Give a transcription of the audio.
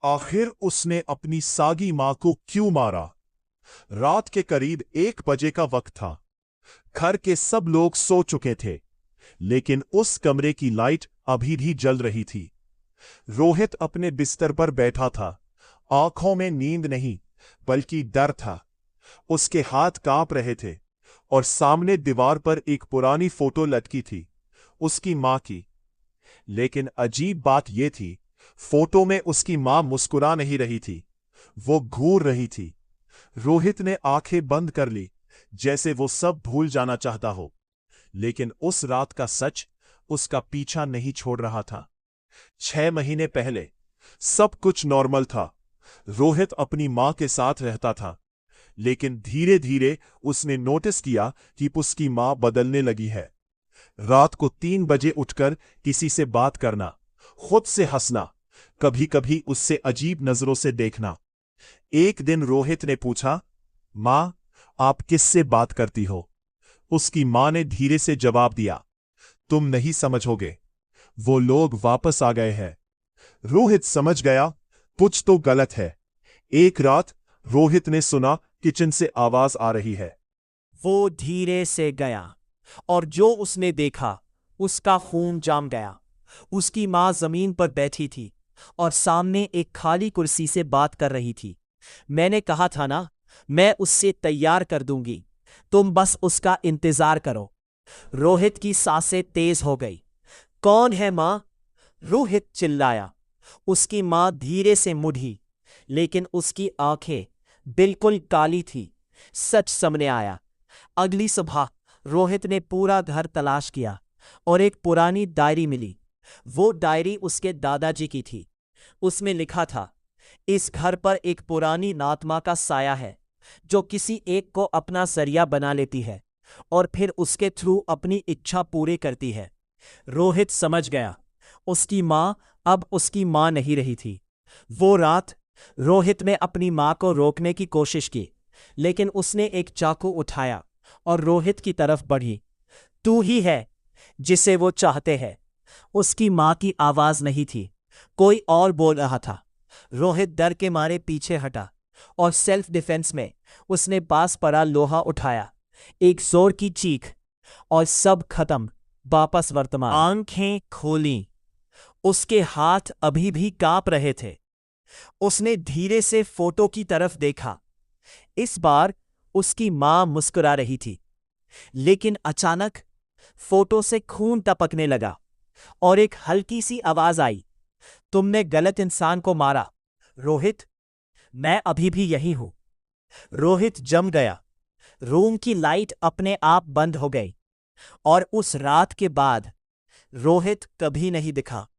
आखिर उसने अपनी सागी मां को क्यों मारा? रात के करीब 1 बजे का वक्त था। घर के सब लोग सो चुके थे, लेकिन उस कमरे की लाइट अभी भी जल रही थी। रोहित अपने बिस्तर पर बैठा था। आंखों में नींद नहीं, बल्कि डर था। उसके हाथ कांप रहे थे और सामने दीवार पर एक पुरानी फोटो लटकी थी, उसकी मां की। लेकिन अजीब बात यह थी, फोटो में उसकी मां मुस्कुरा नहीं रही थी, वो घूर रही थी। रोहित ने आंखें बंद कर ली, जैसे वो सब भूल जाना चाहता हो। लेकिन उस रात का सच उसका पीछा नहीं छोड़ रहा था। 6 महीने पहले सब कुछ नॉर्मल था। रोहित अपनी मां के साथ रहता था, लेकिन धीरे धीरे उसने नोटिस किया कि उसकी मां बदलने लगी है। रात को 3 बजे उठकर किसी से बात करना, खुद से हंसना, कभी कभी उससे अजीब नजरों से देखना। एक दिन रोहित ने पूछा, मां, आप किससे बात करती हो? उसकी मां ने धीरे से जवाब दिया, तुम नहीं समझोगे, वो लोग वापस आ गए हैं। रोहित समझ गया, कुछ तो गलत है। एक रात रोहित ने सुना किचन से आवाज आ रही है। वो धीरे से गया और जो उसने देखा उसका खून जाम गया। उसकी मां जमीन पर बैठी थी और सामने एक खाली कुर्सी से बात कर रही थी। मैंने कहा था ना, मैं उससे तैयार कर दूंगी, तुम बस उसका इंतजार करो। रोहित की सांसें तेज हो गई। कौन है मां? रोहित चिल्लाया। उसकी मां धीरे से मुड़ी, लेकिन उसकी आंखें बिल्कुल काली थी। सच सामने आया। अगली सुबह रोहित ने पूरा घर तलाश किया और एक पुरानी डायरी मिली। वो डायरी उसके दादाजी की थी। उसमें लिखा था, इस घर पर एक पुरानी नातमा का साया है, जो किसी एक को अपना जरिया बना लेती है और फिर उसके थ्रू अपनी इच्छा पूरी करती है। रोहित समझ गया, उसकी मां अब उसकी मां नहीं रही थी। वो रात रोहित ने अपनी मां को रोकने की कोशिश की, लेकिन उसने एक चाकू उठाया और रोहित की तरफ बढ़ी। तू ही है जिसे वो चाहते हैं। उसकी मां की आवाज नहीं थी, कोई और बोल रहा था। रोहित डर के मारे पीछे हटा और सेल्फ डिफेंस में उसने पास पड़ा लोहा उठाया। एक जोर की चीख और सब खत्म। वापस वर्तमान। आंखें खोली। उसके हाथ अभी भी कांप रहे थे। उसने धीरे से फोटो की तरफ देखा। इस बार उसकी मां मुस्कुरा रही थी, लेकिन अचानक फोटो से खून टपकने लगा और एक हल्की सी आवाज आई, तुमने गलत इंसान को मारा रोहित, मैं अभी भी यही हूं। रोहित जम गया। रूम की लाइट अपने आप बंद हो गई और उस रात के बाद रोहित कभी नहीं दिखा।